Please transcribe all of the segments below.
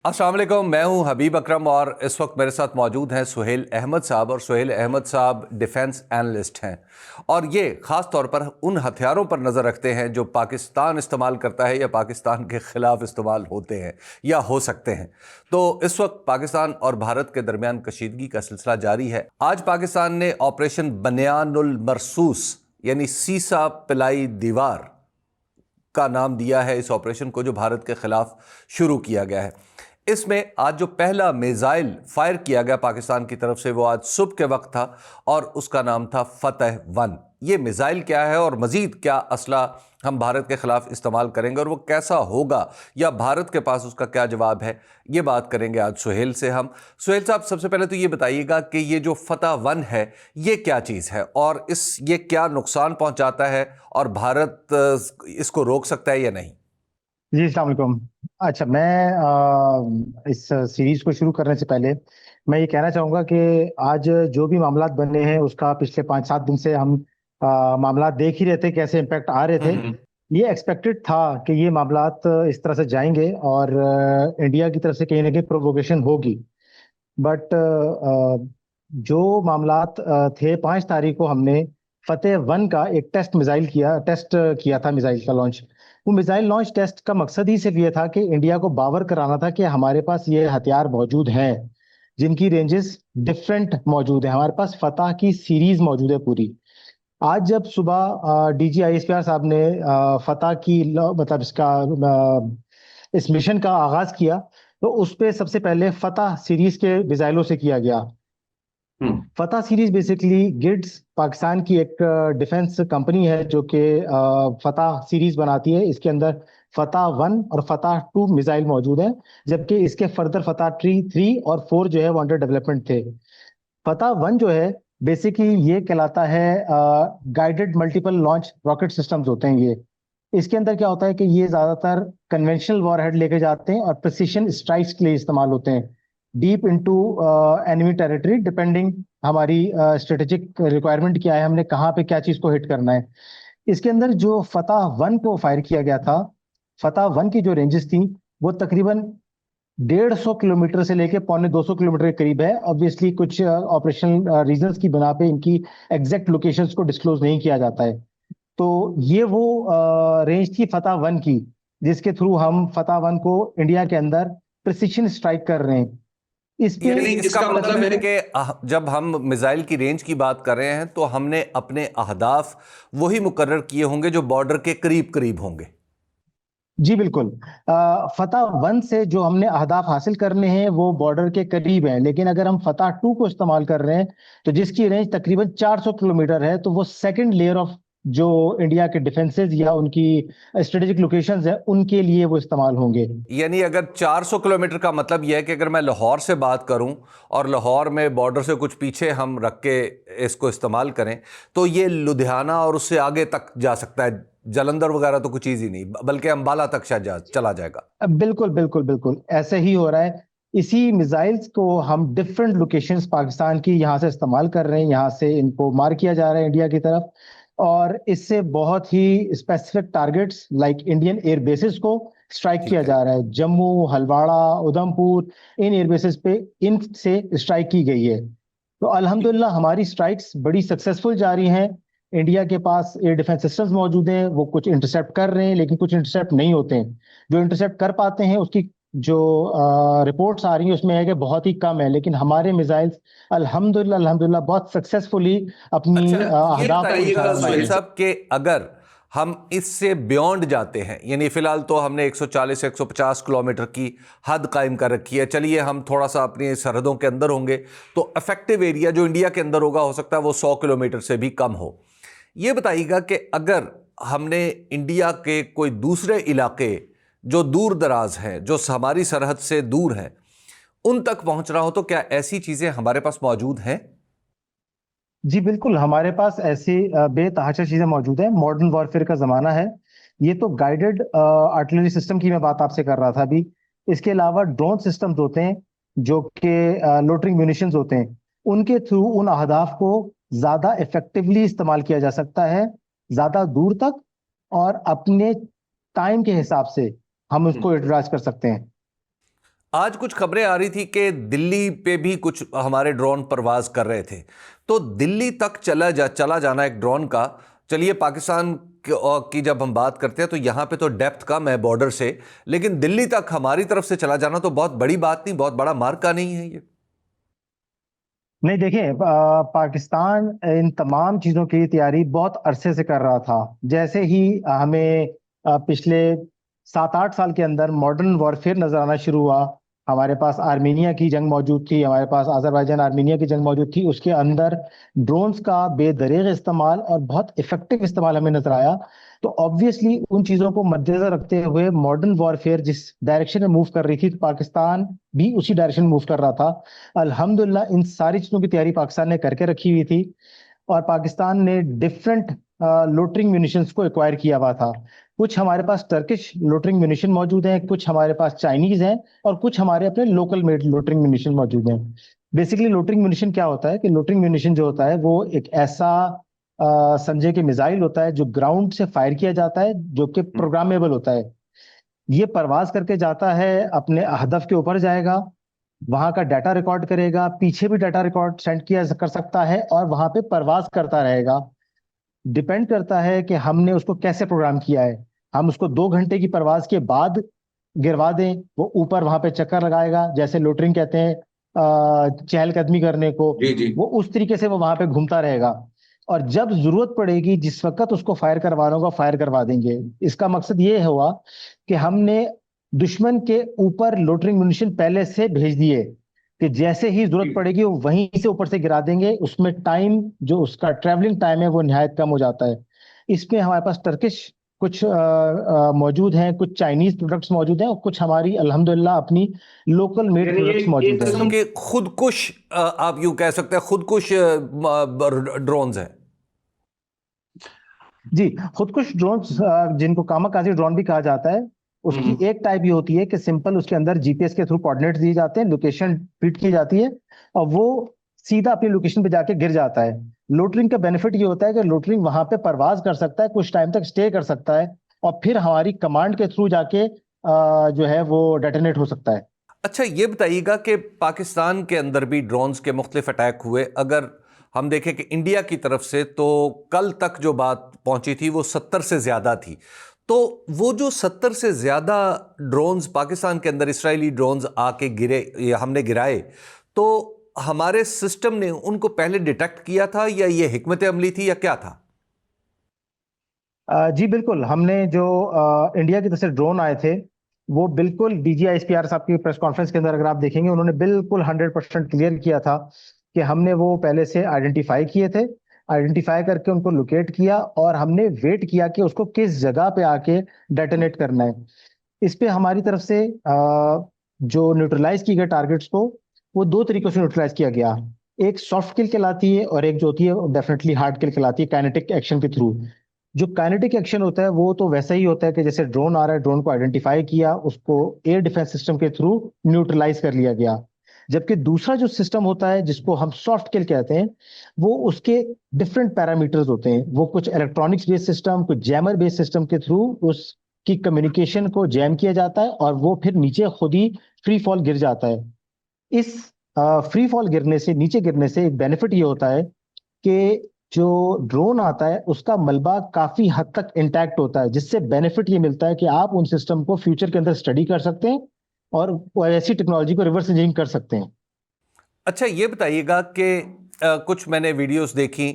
अस्सलाम वालेकुम, मैं हूं हबीब अकरम और इस वक्त मेरे साथ मौजूद हैं सुहेल अहमद साहब। और सुहेल अहमद साहब डिफेंस एनालिस्ट हैं और ये ख़ास तौर पर उन हथियारों पर नज़र रखते हैं जो पाकिस्तान इस्तेमाल करता है या पाकिस्तान के ख़िलाफ़ इस्तेमाल होते हैं या हो सकते हैं। तो इस वक्त पाकिस्तान और भारत के दरमियान कशीदगी का सिलसिला जारी है। आज पाकिस्तान ने ऑपरेशन बनियानुल मरसूस यानी सीसा पिलाई दीवार का नाम दिया है इस ऑपरेशन को, जो भारत के खिलाफ शुरू किया गया है। इसमें आज जो पहला मिसाइल फायर किया गया पाकिस्तान की तरफ से वो आज सुबह के वक्त था और उसका नाम था फतह-1। ये मिसाइल क्या है और मजीद क्या असला हम भारत के खिलाफ इस्तेमाल करेंगे और वो कैसा होगा या भारत के पास उसका क्या जवाब है, ये बात करेंगे आज सुहेल से हम। सुहेल साहब, सबसे पहले तो ये बताइएगा कि ये जो फतह-1 है ये क्या चीज़ है और ये क्या नुकसान पहुंचाता है और भारत इसको रोक सकता है या नहीं? जी अस्सलाम वालेकुम। अच्छा, मैं इस सीरीज को शुरू करने से पहले मैं ये कहना चाहूँगा कि आज जो भी मामलात बने हैं उसका पिछले 5-7 दिन से हम मामलात देख ही रहे थे, कैसे इम्पैक्ट आ रहे थे। ये एक्सपेक्टेड था कि ये मामलात इस तरह से जाएंगे और इंडिया की तरफ से कहीं ना कहीं प्रोवोकेशन होगी। बट जो मामलात थे, 5 तारीख को हमने फतेह-1 का एक टेस्ट किया था मिसाइल का लॉन्च। वो मिसाइल लॉन्च टेस्ट का मकसद ही सिर्फ ये था कि इंडिया को बावर कराना था कि हमारे पास ये हथियार मौजूद हैं जिनकी रेंजेस डिफरेंट मौजूद है। हमारे पास फतह की सीरीज मौजूद है पूरी। आज जब सुबह डीजी आईएसपीआर साहब ने फतह की मतलब इस मिशन का आगाज किया, तो उस पे सबसे पहले फतह सीरीज के मिसाइलों से किया गया। फतह सीरीज बेसिकली गिड्स पाकिस्तान की एक डिफेंस कंपनी है जो कि फतह सीरीज बनाती है। इसके अंदर फतह-1 और फतह-2 मिसाइल मौजूद हैं, जबकि इसके फर्दर फतह-3 और 4 जो है वो अंडर डेवलपमेंट थे। फतह-1 जो है बेसिकली ये कहलाता है guided multiple launch rocket systems होते हैं ये। इसके अंदर क्या होता है कि ये ज्यादातर कन्वेंशनल वॉरहेड लेके जाते हैं और प्रिसिशन स्ट्राइक्स के लिए इस्तेमाल होते हैं, deep into enemy territory, depending हमारी स्ट्रेटेजिक रिक्वायरमेंट क्या है, हमने कहाँ पे क्या चीज को हिट करना है। इसके अंदर जो फतह-1 को फायर किया गया था, फतह-1 की जो रेंजेस थी वो तकरीबन 150 किलोमीटर से लेके 250 किलोमीटर के करीब है। ऑब्वियसली कुछ ऑपरेशनल रीजंस की बिना पे इनकी एग्जैक्ट लोकेशंस को डिस्क्लोज नहीं किया जाता है। तो ये वो रेंज थी फतह-1 की, जिसके थ्रू हम फतह-1 को इंडिया के अंदर प्रिसिशन स्ट्राइक कर रहे हैं। इस पे यानी इसका इसका मतलब है कि जब हम मिसाइल की रेंज की बात कर रहे हैं तो हमने अपने अहदाफ वही मुकर्रर किए होंगे जो बॉर्डर के करीब करीब होंगे। जी बिल्कुल। फतह-1 से जो हमने अहदाफ हासिल करने हैं वो बॉर्डर के करीब हैं, लेकिन अगर हम फतह-2 को इस्तेमाल कर रहे हैं तो जिसकी रेंज तकरीबन 400 किलोमीटर है, तो वो सेकंड लेयर ऑफ जो इंडिया के डिफेंसेस या उनकी स्ट्रेटेजिक लोकेशंस है उनके लिए वो इस्तेमाल होंगे। यानी अगर 400 किलोमीटर का मतलब यह है कि अगर मैं लाहौर से बात करूं और लाहौर में बॉर्डर से कुछ पीछे हम रख के इसको इस्तेमाल करें तो ये लुधियाना और उससे आगे तक जा सकता है। जलंधर वगैरह तो कुछ चीज़ ही नहीं, बल्कि अंबाला तक शायद चला जाएगा। बिल्कुल बिल्कुल बिल्कुल ऐसे ही हो रहा है। इसी मिसाइल्स को हम डिफरेंट लोकेशंस पाकिस्तान की यहाँ से इस्तेमाल कर रहे हैं, यहाँ से इनको मार किया जा रहा है इंडिया की तरफ, और इससे बहुत ही specific targets like Indian air bases को स्ट्राइक किया जा रहा है। जम्मू, हलवाड़ा, उधमपुर, इन एयर बेसिस पे इनसे स्ट्राइक की गई है। तो अल्हम्दुलिल्लाह हमारी स्ट्राइक्स बड़ी सक्सेसफुल जा रही हैं। इंडिया के पास एयर डिफेंस सिस्टम्स मौजूद हैं, वो कुछ इंटरसेप्ट कर रहे हैं लेकिन कुछ इंटरसेप्ट नहीं होते हैं। जो इंटरसेप्ट कर पाते हैं उसकी जो रिपोर्ट्स आ रही हैं उसमें है कि बहुत ही कम है, लेकिन हमारे मिसाइल्स अल्हम्दुलिल्लाह अल्हम्दुलिल्लाह बहुत सक्सेसफुली अपनी अच्छा, ये अहदाफ को बताइएगा निशाना बनाए सुहेल हैं। साहब कि अगर हम इससे बियॉन्ड जाते हैं, यानी फिलहाल तो हमने 140 से 150 किलोमीटर की हद कायम कर रखी है, चलिए हम थोड़ा सा अपनी सरहदों के अंदर होंगे तो इफेक्टिव एरिया जो इंडिया के अंदर होगा हो सकता है वो 100 किलोमीटर से भी कम हो। ये बताइएगा कि अगर हमने इंडिया के कोई दूसरे इलाके जो दूर दराज हैं, जो हमारी सरहद से दूर हैं, उन तक पहुंचना हो तो क्या ऐसी चीज़ें हमारे पास मौजूद हैं? जी बिल्कुल, हमारे पास ऐसी बेतहाशा चीजें मौजूद हैं। मॉडर्न वॉरफेयर का जमाना है। ये तो गाइडेड आर्टिलरी सिस्टम की मैं बात आपसे कर रहा था अभी। इसके अलावा ड्रोन सिस्टम्स होते हैं जो कि लोटरिंग म्यूनिशंस होते हैं। उनके थ्रू उन अहदाफ को ज्यादा इफेक्टिवली इस्तेमाल किया जा सकता है, ज्यादा दूर तक, और अपने टाइम के हिसाब से हम उसको यूटिलाइज कर सकते हैं। आज कुछ खबरें आ रही थी कि दिल्ली पे भी कुछ हमारे ड्रोन परवाज कर रहे थे। तो दिल्ली तक चला जाना एक ड्रोन का, चलिए पाकिस्तान की जब हम बात करते हैं तो यहाँ पे तो डेप्थ कम है बॉर्डर से, लेकिन दिल्ली तक हमारी तरफ से चला जाना तो बहुत बड़ी बात नहीं, बहुत बड़ा मार्का नहीं है ये? नहीं, देखिए, पाकिस्तान इन तमाम चीजों की तैयारी बहुत अरसे से कर रहा था। जैसे ही हमें पिछले 7-8 साल के अंदर मॉडर्न वॉरफेयर नजर आना शुरू हुआ, हमारे पास आर्मीनिया की जंग मौजूद थी, हमारे पास अजरबैजान आर्मीनिया की जंग मौजूद थी, उसके अंदर ड्रोन्स का बेदरीग इस्तेमाल और बहुत इफेक्टिव इस्तेमाल हमें नजर आया। तो ऑब्वियसली उन चीजों को मद्देनजर रखते हुए मॉडर्न वॉरफेयर जिस डायरेक्शन में मूव कर रही थी, तो पाकिस्तान भी उसी डायरेक्शन में मूव कर रहा था। अल्हम्दुलिल्लाह इन सारी चीजों की तैयारी पाकिस्तान ने करके रखी हुई थी, और पाकिस्तान ने डिफरेंट लोटरिंग म्यूनिशंस को एक्वायर किया हुआ था। कुछ हमारे पास टर्किश लोटरिंग म्यूनिशन मौजूद हैं, कुछ हमारे पास चाइनीज हैं, और कुछ हमारे अपने लोकल मेड लोटरिंग म्यूनिशन मौजूद हैं। बेसिकली लोटरिंग म्यूनिशन क्या होता है कि लोटरिंग म्यूनिशन जो होता है वो एक ऐसा समझे कि मिसाइल होता है जो ग्राउंड से फायर किया जाता है, जो कि प्रोग्रामेबल होता है। ये परवाज करके जाता है, अपने हदफ के ऊपर जाएगा, वहां का डाटा रिकॉर्ड करेगा, पीछे भी डाटा रिकॉर्ड सेंड किया कर सकता है, और वहां पे परवाज करता रहेगा। डिपेंड करता है कि हमने उसको कैसे प्रोग्राम किया है। हम उसको 2 घंटे की परवाज के बाद गिरवा दें, वो ऊपर वहां पे चक्कर लगाएगा, जैसे लोटरिंग कहते हैं चहलकदमी करने को। जी जी। वो उस तरीके से वो वहां पे घूमता रहेगा, और जब जरूरत पड़ेगी, जिस वक्त उसको फायर करवाना होगा फायर करवा देंगे। इसका मकसद ये हुआ कि हमने दुश्मन के ऊपर लोटरिंग म्यूनिशन पहले से भेज दिए, कि जैसे ही जरूरत पड़ेगी वो वहीं से ऊपर से गिरा देंगे। उसमें टाइम, जो उसका ट्रैवलिंग टाइम है, वो निहायत कम हो जाता है। इसमें हमारे पास टर्किश कुछ मौजूद हैं, कुछ चाइनीज प्रोडक्ट्स मौजूद हैं, और कुछ हमारी अल्हम्दुलिल्लाह अपनी लोकल मेड यानी प्रोडक्ट्स ये मौजूद किस्म हैं। के खुदकुश, आप यूं कह सकते हैं खुदकुश ड्रोन्स हैं। जी, खुदकुश ड्रोन्स, जिनको कामाकाजी ड्रोन भी कहा जाता है, उसकी एक टाइप ये होती है कि सिंपल उसके अंदर जीपीएस के थ्रू कोऑर्डिनेट्स दिए जाते हैं, लोकेशन फीड की जाती है, और वो सीधा अपनी लोकेशन पे जाके गिर जाता है। लोटरिंग का बेनिफिट ये होता है कि लोटरिंग वहां पे परवाज कर सकता है, कुछ टाइम तक स्टे कर सकता है, और फिर हमारी कमांड के थ्रू जाके जो है वो डेटोनेट हो सकता है। अच्छा, ये बताइएगा कि पाकिस्तान के अंदर भी ड्रोन्स के मुख्तलिफ अटैक हुए। अगर हम देखें कि इंडिया की तरफ से तो कल तक जो बात पहुंची थी वो 70 से ज़्यादा थी। तो वो जो 70 से ज़्यादा ड्रोन्स पाकिस्तान के अंदर, इसराइली ड्रोन्स आके गिरे या हमने गिराए, तो हमारे सिस्टम ने उनको पहले डिटेक्ट किया था, या ये हिकमत अमली थी, या क्या था? जी बिल्कुल, हमने जो इंडिया की तरफ से ड्रोन आए थे, वो बिल्कुल डीजीआईएसपीआर साहब की प्रेस कॉन्फ्रेंस के अंदर अगर आप देखेंगे, उन्होंने बिल्कुल 100% क्लियर किया था कि हमने वो पहले से आइडेंटिफाई किए थे, आइडेंटिफाई करके उनको लोकेट किया, और हमने वेट किया कि उसको किस जगह पे आके डेटोनेट करना है। इस पे हमारी तरफ से जो न्यूट्रलाइज किए गए टारगेट्स को, वो दो तरीकों से न्यूट्रलाइज किया गया। एक सॉफ्ट किल कहलाती है, और एक जो होती है डेफिनेटली हार्ड किल कहलाती है, काइनेटिक एक्शन के थ्रू। जो काइनेटिक एक्शन होता है वो तो वैसा ही होता है कि जैसे ड्रोन आ रहा है, ड्रोन को आइडेंटिफाई किया, उसको एयर डिफेंस सिस्टम के थ्रू न्यूट्रलाइज कर लिया गया। जबकि दूसरा जो सिस्टम होता है, जिसको हम सॉफ्ट किल कहते हैं, वो उसके डिफरेंट पैरामीटर्स होते हैं। वो कुछ इलेक्ट्रॉनिक्स बेस्ड सिस्टम, कुछ जैमर बेस्ड सिस्टम के थ्रू उसकी कम्युनिकेशन को जैम किया जाता है, और वो फिर नीचे खुद ही फ्री फॉल गिर जाता है। इस फ्री फॉल गिरने से, नीचे गिरने से एक बेनिफिट ये होता है कि जो ड्रोन आता है उसका मलबा काफी हद तक इंटैक्ट होता है, जिससे बेनिफिट ये मिलता है कि आप उन सिस्टम को फ्यूचर के अंदर स्टडी कर सकते हैं, और वो ऐसी टेक्नोलॉजी को रिवर्स इंजीनियरिंग कर सकते हैं। अच्छा, ये बताइएगा कि कुछ मैंने वीडियोस देखी,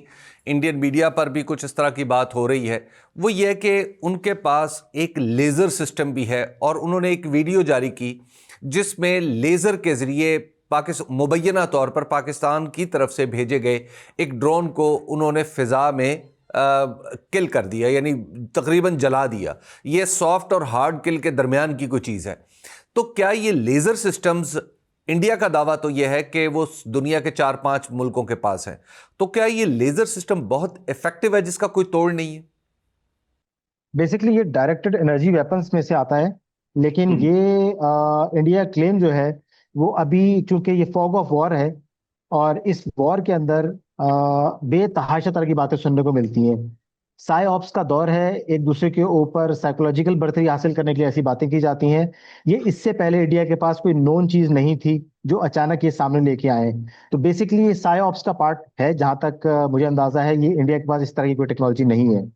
इंडियन मीडिया पर भी कुछ इस तरह की बात हो रही है। वो ये कि उनके पास एक लेज़र सिस्टम भी है, और उन्होंने एक वीडियो जारी की जिसमें लेज़र के ज़रिए पाकिस्तान, मुबैना तौर पर पाकिस्तान की तरफ से भेजे गए एक ड्रोन को उन्होंने फ़िज़ा में किल कर दिया, यानी तकरीबन जला दिया। ये सॉफ्ट और हार्ड किल के दरमियान की कोई चीज़ है। तो क्या ये लेज़र सिस्टम्स, इंडिया का दावा तो यह है कि वो दुनिया के 4-5 मुल्कों के पास है, तो क्या ये लेज़र सिस्टम बहुत इफेक्टिव है जिसका कोई तोड़ नहीं है? बेसिकली ये डायरेक्टेड एनर्जी वेपन्स में से आता है, लेकिन ये इंडिया क्लेम जो है वो अभी, चूंकि ये फॉग ऑफ वॉर है, और इस वॉर के अंदर बेतहाशा तरह की बातें सुनने को मिलती हैं। साई ऑप्स का दौर है, एक दूसरे के ऊपर साइकोलॉजिकल बढ़तरी हासिल करने के लिए ऐसी बातें की जाती हैं। ये इससे पहले इंडिया के पास कोई नोन चीज नहीं थी जो अचानक ये सामने लेके आए। तो बेसिकली ये साई ऑप्स का पार्ट है, जहां तक मुझे अंदाजा है। ये इंडिया के पास इस तरह की कोई टेक्नोलॉजी नहीं है।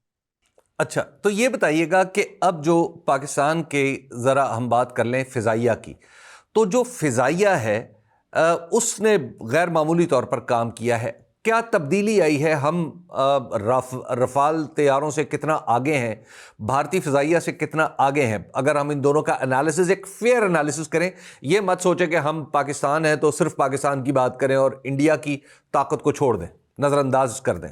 अच्छा, तो ये बताइएगा कि अब जो पाकिस्तान के, ज़रा हम बात कर लें फ़िज़ाइया की, तो जो फ़िज़ाइया है उसने गैर मामूली तौर पर काम किया है। क्या तब्दीली आई है? हम रफ़ाल तैयारों से कितना आगे हैं, भारतीय फ़िज़ाइया से कितना आगे हैं? अगर हम इन दोनों का एनालिसिस, एक फेयर एनालिसिस करें, ये मत सोचें कि हम पाकिस्तान हैं तो सिर्फ पाकिस्तान की बात करें और इंडिया की ताकत को छोड़ दें, नज़रअंदाज कर दें।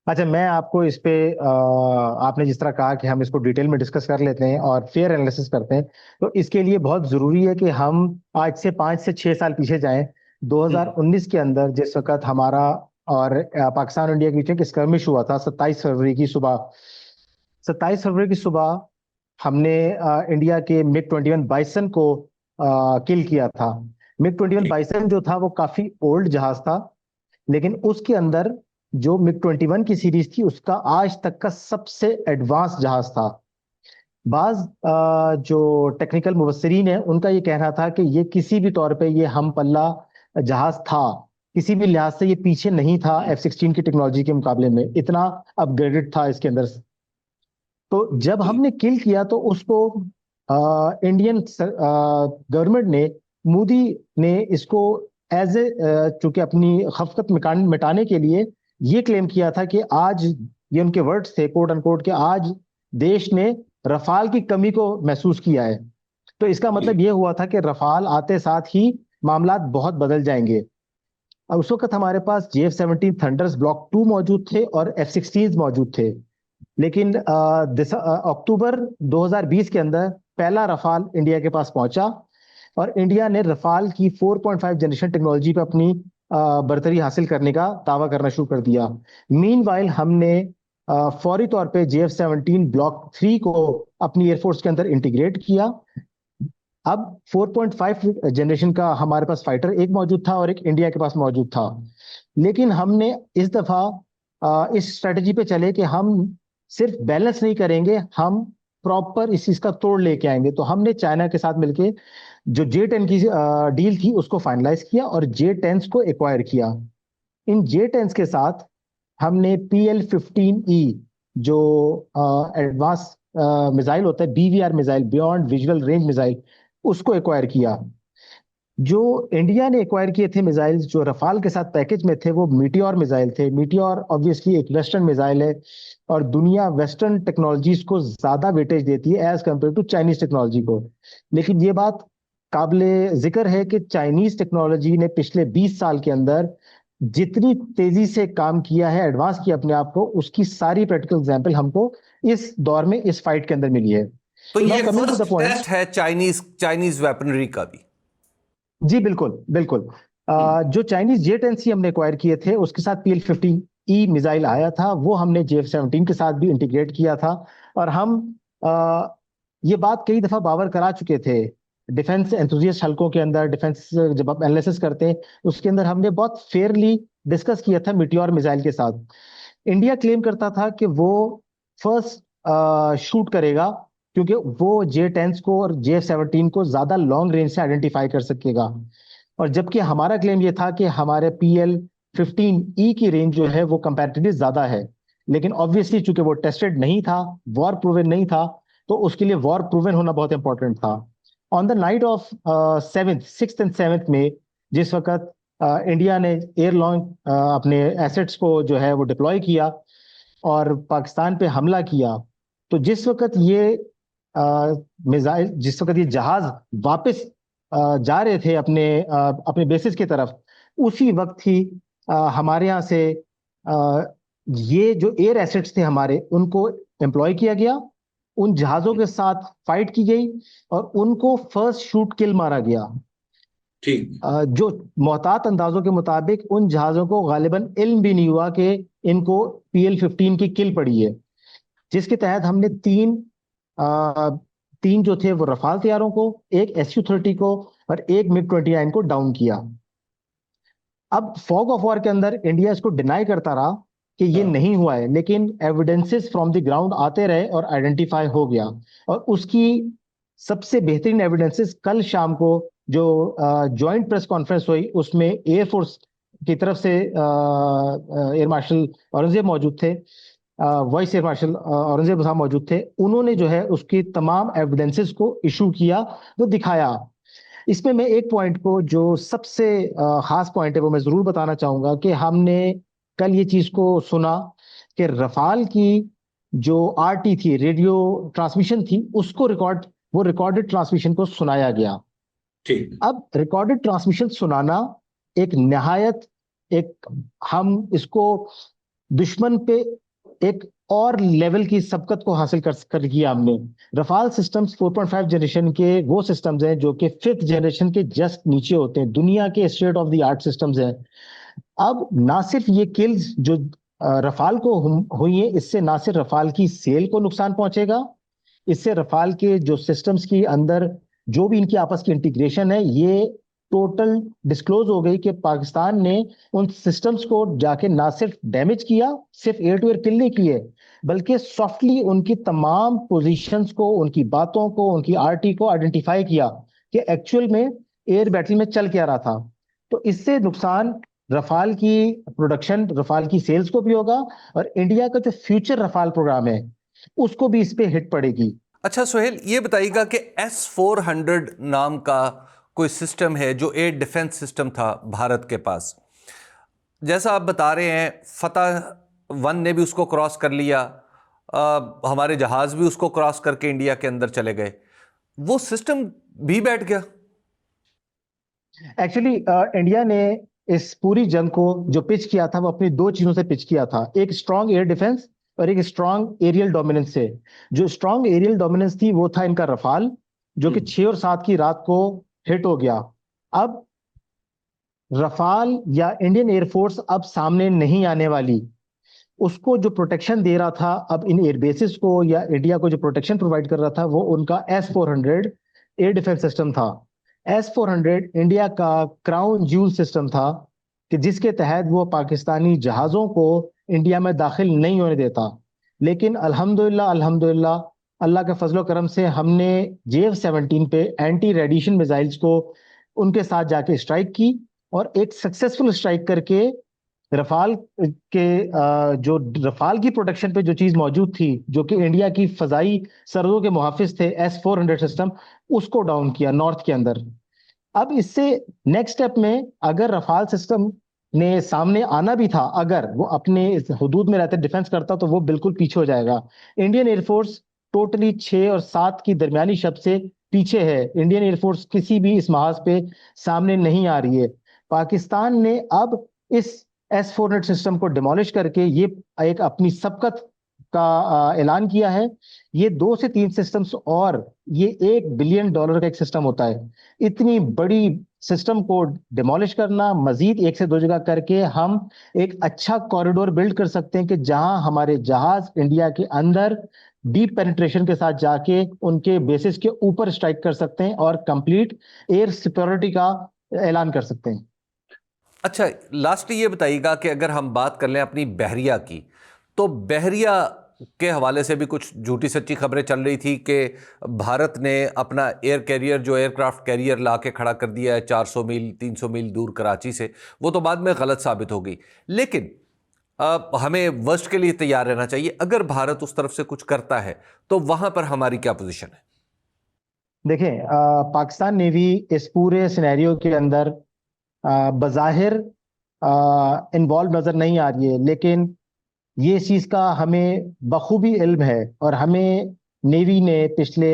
अच्छा, मैं आपको इस पे आपने जिस तरह कहा कि हम इसको डिटेल में डिस्कस कर लेते हैं और फेयर एनालिसिस करते हैं, तो इसके लिए बहुत जरूरी है कि हम आज से 5 से 6 साल पीछे जाएं। 2019 के अंदर जिस वक्त हमारा और पाकिस्तान और इंडिया के बीच में एक स्कर्मिश हुआ था, 27 फरवरी की सुबह हमने इंडिया के मिग 21 बाइसन को किल किया था। मिग 21 बाइसन जो था वो काफी ओल्ड जहाज था, लेकिन उसके अंदर जो मिग 21 की सीरीज थी उसका आज तक का सबसे एडवांस जहाज था। जो टेक्निकल मुबस्सिरीन है उनका ये कहना था कि ये किसी भी तौर पे ये हम पल्ला जहाज था, किसी भी लिहाज से ये पीछे नहीं था F-16 की टेक्नोलॉजी के मुकाबले में, इतना अपग्रेडेड था इसके अंदर। तो जब हमने किल किया तो उसको इंडियन गवर्नमेंट ने, मोदी ने इसको एज ए, चूंकि अपनी खफकत मिटाने के लिए ये क्लेम किया था कि आज, ये उनके वर्ड्स थे कोट अनकोट, कि आज देश ने रफाल की कमी को महसूस किया है। तो इसका मतलब ये हुआ था कि रफाल आते साथ ही मामला बहुत बदल जाएंगे। अब उस वक्त हमारे पास JF-17 थंडर्स ब्लॉक 2 मौजूद थे और F-16 मौजूद थे। लेकिन अक्टूबर 2020 के अंदर पहला रफाल इंडिया के पास पहुंचा और इंडिया ने रफाल की 4.5 जनरेशन टेक्नोलॉजी पर अपनी बर्तरी हासिल करने का दावा करना शुरू कर दिया। मीनवाइल हमने फौरी तौर पे JF-17 ब्लॉक 3 को अपनी एयरफोर्स के अंदर इंटीग्रेट किया। अब 4.5 जनरेशन का हमारे पास फाइटर एक मौजूद था और एक इंडिया के पास मौजूद था। लेकिन हमने इस दफा इस स्ट्रेटजी पे चले कि हम सिर्फ बैलेंस नहीं करेंगे, हम प्रॉपर इस चीज का तोड़ लेके आएंगे। तो हमने चाइना के साथ मिलके जो J-10 की डील थी उसको फाइनलाइज किया और J-10 को एक्वायर किया। इन J-10 के साथ हमने PL-15E, जो एडवांस मिसाइल होता है, BVR missile, beyond visual range missile, उसको एक्वायर किया। जो इंडिया ने एक्वायर किए थे मिसाइल जो रफाल के साथ पैकेज में थे, वो मीटियोर मिसाइल थे। मीटियोर ऑब्वियसली एक वेस्टर्न मिसाइल है और दुनिया वेस्टर्न टेक्नोलॉजीज को ज्यादा वेटेज देती है as compare to Chinese technology को। लेकिन ये बात काबिले जिक्र है कि चाइनीज टेक्नोलॉजी ने पिछले 20 साल के अंदर जितनी तेजी से काम किया है, एडवांस किया अपने आप को, उसकी सारी प्रैक्टिकल एग्जाम्पल हमको इस दौर में, इस फाइट के अंदर मिली है। तो नाउ ये coming to the first point. Test है चाइनीज चाइनीज वेपनरी का भी। जी बिल्कुल बिल्कुल। जो चाइनीज J-10C हमने एक्वायर किए थे उसके साथ PL-15E मिसाइल आया था, वो हमने JF-17 के साथ भी इंटीग्रेट किया था। और हम ये बात कई दफा बावर करा चुके थे डिफेंस एंथुजियास्ट हलकों के अंदर। डिफेंस जब आप एनालिसिस करते हैं उसके अंदर हमने बहुत फेयरली डिस्कस किया था मीटियोर मिसाइल के साथ। इंडिया क्लेम करता था कि वो फर्स्ट शूट करेगा क्योंकि वो J-10 को और JF-17 को ज्यादा लॉन्ग रेंज से आइडेंटिफाई कर सकेगा। और जबकि हमारा क्लेम ये था कि हमारे PL-15E की रेंज जो है वो कंपैरेटिवली ज्यादा है। लेकिन ऑब्वियसली चूंकि वो टेस्टेड नहीं था, वॉर प्रूवन नहीं था, तो उसके लिए वॉर प्रूवन होना बहुत इंपॉर्टेंट था। On the night of 6th and 7th में, जिस वक्त इंडिया ने एयर लॉन्च अपने एसेट्स को जो है वो डिप्लॉय किया और पाकिस्तान पे हमला किया, तो जिस वक्त ये जहाज वापस जा रहे थे अपने बेसिस की तरफ, उसी वक्त ही हमारे यहाँ से अ, ये जो एयर एसेट्स थे हमारे, उनको एम्प्लॉय किया गया, उन जहाजों के साथ फाइट की गई और उनको फर्स्ट शूट किल मारा गया। ठीक। जो मोहतात अंदाजों के मुताबिक उन जहाजों को गालिबन इल्म भी नहीं हुआ कि इनको PL-15 की किल पड़ी है, जिसके तहत हमने आ, तीन जो थे वो रफाल तैयारों को, एक SU-30 को और एक MiG-29 को डाउन किया। अब फॉग ऑफ वॉर के अंदर इंडिया इसको डिनाई करता रहा कि ये हाँ। नहीं हुआ है, लेकिन एविडेंसेस फ्रॉम द ग्राउंड आते रहे और आइडेंटिफाई हो गया। और उसकी सबसे बेहतरीन एविडेंसेस कल शाम को जो जॉइंट प्रेस कॉन्फ्रेंस हुई, उसमें एयरफोर्स की तरफ से एयर मार्शल औरंगजेब मौजूद थे, वाइस एयर मार्शल औरंगजेब साहब मौजूद थे। उन्होंने जो है उसकी तमाम एविडेंसेस को इशू किया, वो दिखाया। इसमें मैं एक पॉइंट को जो सबसे खास पॉइंट है वो मैं जरूर बताना चाहूंगा कि हमने कल ये चीज को सुना कि रफाल की जो आरटी थी, रेडियो ट्रांसमिशन थी, उसको वो रिकॉर्डेड ट्रांसमिशन को सुनाया गया। ठीक। अब रिकॉर्डेड ट्रांसमिशन सुनाना एक निहायत, एक हम इसको दुश्मन पे एक और लेवल की सबकत को हासिल कर किया हमने। रफाल सिस्टम्स 4.5 जनरेशन के वो सिस्टम्स हैं जो कि 5th जनरेशन के जस्ट नीचे होते हैं, दुनिया के state of the art systems हैं। अब ना सिर्फ ये किल्स जो रफाल को हुई है, इससे ना सिर्फ रफाल की सेल को नुकसान पहुंचेगा, इससे रफाल के जो सिस्टम्स की अंदर जो भी इनकी आपस की इंटीग्रेशन है, ये टोटल डिस्क्लोज हो गई कि पाकिस्तान ने उन सिस्टम्स को जाके ना सिर्फ डैमेज किया, सिर्फ एयर टू एयर किल नहीं किए, बल्कि सॉफ्टली उनकी तमाम पोजीशंस को, उनकी बातों को, उनकी आरटी को आइडेंटिफाई किया कि एक्चुअल में एयर बैटल में चल क्या रहा था। तो इससे नुकसान रफाल की प्रोडक्शन, रफाल की सेल्स को भी होगा, और इंडिया का जो फ्यूचर रफाल प्रोग्राम है उसको भी इस पे हिट पड़ेगी। अच्छा सुहेल, ये बताइएगा कि S-400 नाम का कोई सिस्टम है जो एयर डिफेंस सिस्टम था भारत के पास, जैसा आप बता रहे हैं फतह 1 ने भी उसको क्रॉस कर लिया, हमारे जहाज भी उसको क्रॉस करके इंडिया के अंदर चले गए, वो सिस्टम भी बैठ गया। एक्चुअली इंडिया ने इस पूरी जंग को जो पिच किया था वो अपनी दो चीजों से पिच किया था, एक स्ट्रांग एयर डिफेंस और एक स्ट्रांग एरियल डोमिनेंस से। जो स्ट्रांग एरियल डोमिनेंस थी वो था इनका रफाल, जो कि 6 और 7 की रात को हिट हो गया। अब रफाल या इंडियन एयरफोर्स अब सामने नहीं आने वाली, उसको जो प्रोटेक्शन दे रहा था अब इन एयरबेसिस को, या इंडिया को जो प्रोटेक्शन प्रोवाइड कर रहा था, वो उनका S-400 एयर डिफेंस सिस्टम था। S-400 इंडिया का क्राउन ज्यूल सिस्टम था कि जिसके तहत वो पाकिस्तानी जहाज़ों को इंडिया में दाखिल नहीं होने देता। लेकिन अल्हम्दुलिल्लाह अल्हम्दुलिल्लाह अल्लाह के फजलो करम से हमने JF-17 पे एंटी रेडिएशन मिसाइल्स को उनके साथ जाके स्ट्राइक की, और एक सक्सेसफुल स्ट्राइक करके रफाल के जो रफाल की प्रोटेक्शन पे जो चीज मौजूद थी, जो कि इंडिया की फजाई सरहदों के मुहाफिज थे, S-400 सिस्टम, उसको डाउन किया नॉर्थ के अंदर। अब इससे नेक्स्ट स्टेप में अगर रफाल सिस्टम ने सामने आना भी था, अगर वो अपने इस हदूद में रहते डिफेंस करता, तो वो बिल्कुल पीछे हो जाएगा। इंडियन एयरफोर्स टोटली 6 और 7 की दरमियानी शब्द से पीछे है। इंडियन एयरफोर्स किसी भी इस महाज पे सामने नहीं आ रही है। पाकिस्तान ने अब इस S-400 सिस्टम को डिमोलिश करके ये एक अपनी सबकत का ऐलान किया है। ये 2 से 3 सिस्टम्स, और ये $1 बिलियन का एक सिस्टम होता है। इतनी बड़ी सिस्टम को डिमोलिश करना, मजीद 1 से 2 जगह करके हम एक अच्छा कॉरिडोर बिल्ड कर सकते हैं कि जहां हमारे जहाज इंडिया के अंदर डीप पेनिट्रेशन के साथ जाके उनके बेसिस के ऊपर स्ट्राइक कर सकते हैं और कंप्लीट एयर सिक्योरिटी का ऐलान कर सकते हैं। अच्छा, लास्टली ये बताइएगा कि अगर हम बात कर लें अपनी बहरिया की, तो बहरिया के हवाले से भी कुछ झूठी सच्ची खबरें चल रही थी कि भारत ने अपना एयर कैरियर, जो एयरक्राफ्ट कैरियर ला के खड़ा कर दिया है 400 मील 300 मील दूर कराची से, वो तो बाद में गलत साबित हो गई। लेकिन हमें वर्स्ट के लिए तैयार रहना चाहिए। अगर भारत उस तरफ से कुछ करता है तो वहां पर हमारी क्या पोजीशन है? देखें, पाकिस्तान नेवी इस पूरे सिनेरियो के अंदर बज़ाहिर इन्वॉल्व नजर नहीं आ रही है, लेकिन ये इस चीज का हमें बखूबी इल्म है, और हमें नेवी ने पिछले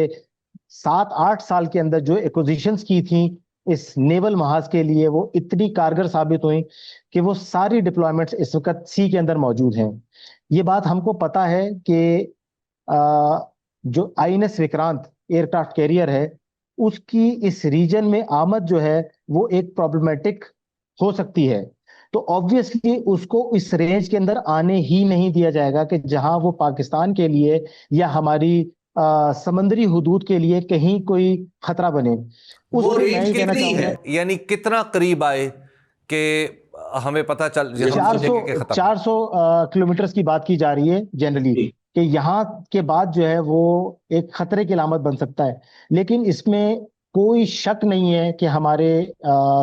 7-8 साल के अंदर जो एक्विजिशंस की थी इस नेवल महाज के लिए, वो इतनी कारगर साबित हुई कि वो सारी डिप्लॉयमेंट्स इस वक्त सी के अंदर मौजूद हैं। ये बात हमको पता है कि जो INS विक्रांत एयरक्राफ्ट कैरियर है, उसकी इस रीजन में आमद जो है वो एक प्रॉब्लमेटिक हो सकती है। तो ऑब्वियसली उसको इस रेंज के अंदर आने ही नहीं दिया जाएगा कि जहां वो पाकिस्तान के लिए या हमारी समंदरी हुदूद के लिए कहीं कोई खतरा बने। वो उस पे मैं रेंज ये कहना कितनी चाहूंगा, है, यानी कितना करीब आए कि हमें पता चल हम चार समझेंगे सौ कि खत्म है। 400 किलोमीटर की बात की जा रही है जनरली, कि यहाँ के बाद जो है वो एक खतरे की अलामत बन सकता है। लेकिन इसमें कोई शक नहीं है कि हमारे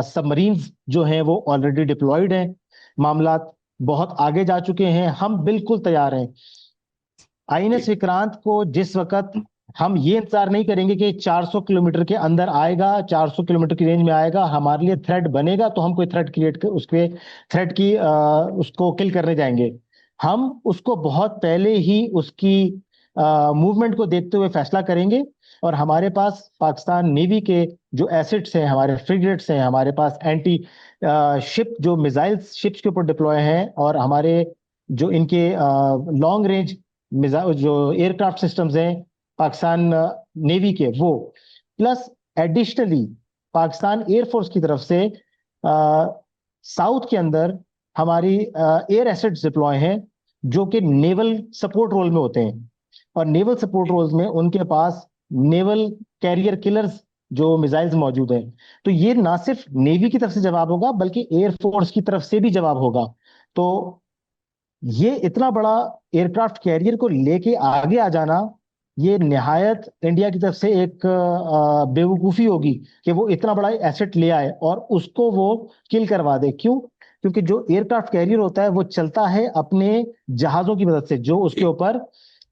सबमरीन्स जो हैं वो ऑलरेडी डिप्लॉयड हैं, मामला बहुत आगे जा चुके हैं, हम बिल्कुल तैयार हैं। आईएनएस विक्रांत को जिस वक्त हम ये इंतजार नहीं करेंगे कि 400 किलोमीटर के अंदर आएगा, 400 किलोमीटर की रेंज में आएगा, हमारे लिए थ्रेट बनेगा तो हम कोई थ्रेट क्रिएट कर उसके थ्रेट की उसको किल करने जाएंगे। हम उसको बहुत पहले ही उसकी मूवमेंट को देखते हुए फैसला करेंगे। और हमारे पास पाकिस्तान नेवी के जो एसिड्स हैं, हमारे फ्रिगेट्स हैं, हमारे पास एंटी शिप जो मिसाइल्स शिप्स के ऊपर डिप्लॉय हैं, और हमारे जो इनके लॉन्ग रेंज जो एयरक्राफ्ट सिस्टम्स हैं पाकिस्तान नेवी के, वो प्लस एडिशनली पाकिस्तान एयरफोर्स की तरफ से साउथ के अंदर हमारी एयर एसेट्स डिप्लॉय हैं जो कि नेवल सपोर्ट रोल में होते हैं। और नेवल सपोर्ट रोल्स में उनके पास नेवल कैरियर किलर्स जो मिसाइल्स मौजूद हैं। तो ये ना सिर्फ नेवी की तरफ से जवाब होगा बल्कि एयरफोर्स की तरफ से भी जवाब होगा। तो ये इतना बड़ा एयरक्राफ्ट कैरियर को लेके आगे आ जाना, ये निहायत इंडिया की तरफ से एक बेवकूफ़ी होगी कि वो इतना बड़ा एसेट ले आए और उसको वो किल करवा दे। क्यों? क्योंकि जो एयरक्राफ्ट कैरियर होता है वो चलता है अपने जहाज़ों की मदद से जो उसके ऊपर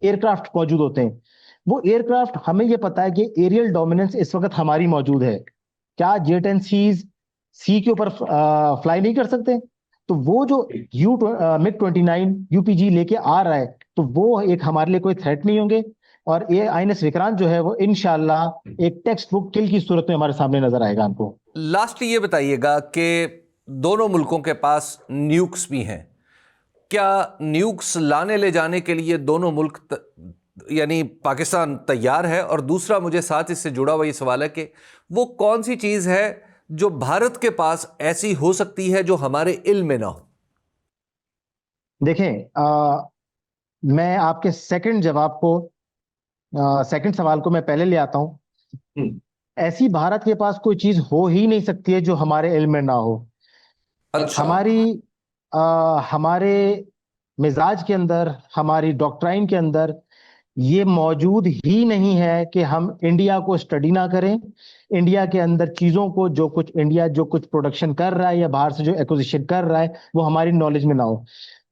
एयरक्राफ्ट मौजूद होते हैं। वो एयरक्राफ्ट, हमें ये पता है कि एरियल डोमिनेंस इस वक्त हमारी मौजूद है। क्या जेट-10 सी के ऊपर फ्लाई नहीं कर सकते? तो वो जो MiG-29 यूपीजी लेके आ रहा है, तो वो एक हमारे लिए कोई थ्रेट नहीं होंगे। और ये आईएनएस विक्रांत जो है वो इंशाल्लाह एक टेक्स्ट बुक किल की सूरत में हमारे सामने नजर आएगा हमको। लास्ट ये बताइएगा कि दोनों मुल्कों के पास न्यूक्स भी हैं। क्या न्यूक्स लाने ले जाने के लिए दोनों मुल्क यानी पाकिस्तान तैयार है? और दूसरा मुझे साथ इससे जुड़ा हुआ ये सवाल है कि वो कौन सी चीज़ है जो भारत के पास ऐसी हो सकती है जो हमारे इल्म में ना हो? देखें, मैं आपके सेकंड सवाल को मैं पहले ले आता हूं। ऐसी भारत के पास कोई चीज हो ही नहीं सकती है जो हमारे इल्म में ना हो। अच्छा। हमारे मिजाज के अंदर, हमारी डॉक्ट्राइन के अंदर ये मौजूद ही नहीं है कि हम इंडिया को स्टडी ना करें। इंडिया के अंदर चीजों को, इंडिया जो कुछ प्रोडक्शन कर रहा है या बाहर से जो एक्विजिशन कर रहा है, वो हमारी नॉलेज में ना हो।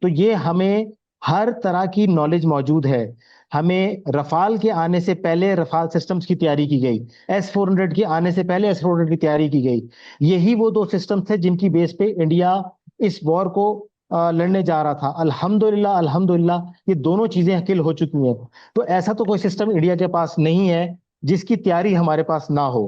तो ये हमें हर तरह की नॉलेज मौजूद है। हमें रफाल के आने से पहले रफाल सिस्टम्स की तैयारी की गई, S-400 के आने से पहले S-400 की तैयारी की गई। यही वो दो सिस्टम थे जिनकी बेस पे इंडिया इस वॉर को लड़ने जा रहा था। अल्हम्दुलिल्लाह अल्हम्दुलिल्लाह ये दोनों चीजें हकिल हो चुकी हैं। तो ऐसा तो कोई सिस्टम इंडिया के पास नहीं है जिसकी तैयारी हमारे पास ना हो।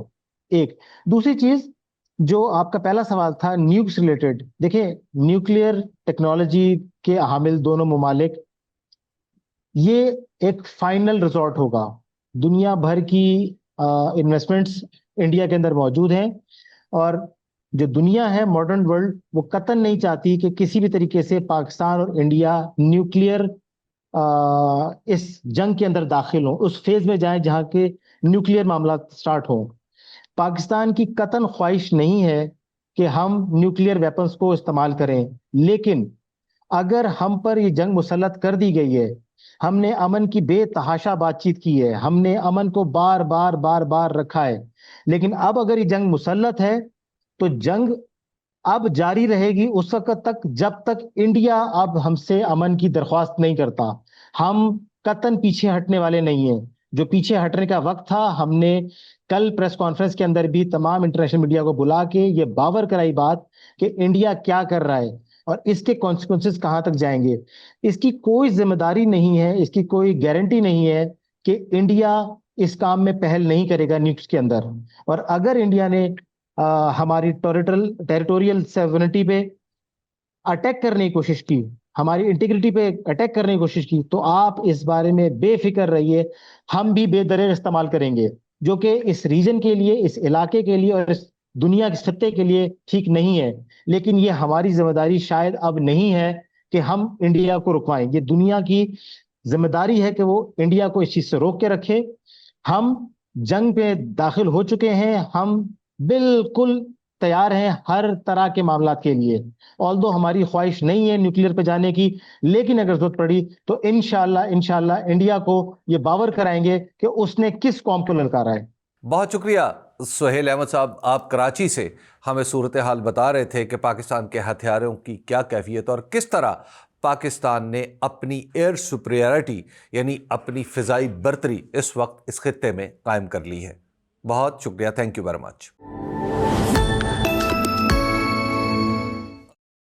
एक दूसरी चीज, जो आपका पहला सवाल था न्यूक्स रिलेटेड, देखिए न्यूक्लियर टेक्नोलॉजी के हामिल दोनों ममालिक, ये एक फाइनल रिजॉर्ट होगा। दुनिया भर की इन्वेस्टमेंट्स इंडिया के अंदर मौजूद हैं। और जो दुनिया है, मॉडर्न वर्ल्ड, वो कतई नहीं चाहती कि किसी भी तरीके से पाकिस्तान और इंडिया न्यूक्लियर इस जंग के अंदर दाखिल हो, उस फेज में जाए जहां के न्यूक्लियर मामला स्टार्ट हो। पाकिस्तान की कतन ख्वाहिश नहीं है कि हम न्यूक्लियर वेपन्स को इस्तेमाल करें। लेकिन अगर हम पर ये जंग मुसल्लत कर दी गई है, हमने अमन की बेतहाशा बातचीत की है, हमने अमन को बार बार बार बार रखा है, लेकिन अब अगर ये जंग मुसल्लत है तो जंग अब जारी रहेगी उस वक्त तक जब तक इंडिया अब हमसे अमन की दरख्वास्त नहीं करता। हम कतन पीछे हटने वाले नहीं हैं। जो पीछे हटने का वक्त था, हमने कल प्रेस कॉन्फ्रेंस के अंदर भी तमाम इंटरनेशनल मीडिया को बुला के ये बावर कराई बात कि इंडिया क्या कर रहा है और इसके कॉन्सिक्वेंसेस कहां तक जाएंगे। इसकी कोई जिम्मेदारी नहीं है, इसकी कोई गारंटी नहीं है कि इंडिया इस काम में पहल नहीं करेगा न्यूक्लियर के अंदर। और अगर इंडिया ने हमारी टेरिटोरियल सॉवरेनिटी पे अटैक करने की कोशिश की, हमारी इंटीग्रिटी पे अटैक करने की कोशिश की, तो आप इस बारे में बेफिक्र रहिए, हम भी बेदरेर इस्तेमाल करेंगे, जो कि इस रीजन के लिए, इस इलाके के लिए और इस दुनिया के सत्ते के लिए ठीक नहीं है। लेकिन ये हमारी जिम्मेदारी शायद अब नहीं है कि हम इंडिया को रुकवाएं। ये दुनिया की जिम्मेदारी है कि वो इंडिया को इस चीज से रोक के रखे। हम जंग पे दाखिल हो चुके हैं, हम बिल्कुल तैयार हैं हर तरह के मामला के लिए। ऑल्दो हमारी ख्वाहिश नहीं है न्यूक्लियर पे जाने की, लेकिन अगर जरूरत पड़ी तो इंशाल्लाह इंशाल्लाह इंडिया को ये बावर कराएंगे कि उसने किस कौम को ललकारा है। बहुत शुक्रिया सुहेल अहमद साहब, आप कराची से हमें सूरत हाल बता रहे थे कि पाकिस्तान के हथियारों की क्या कैफियत और किस तरह पाकिस्तान ने अपनी एयर सुपीरियरिटी यानी अपनी फ़िज़ाई बर्तरी इस वक्त इस खित्ते में कायम कर ली है। बहुत शुक्रिया, थैंक यू वेरी मच।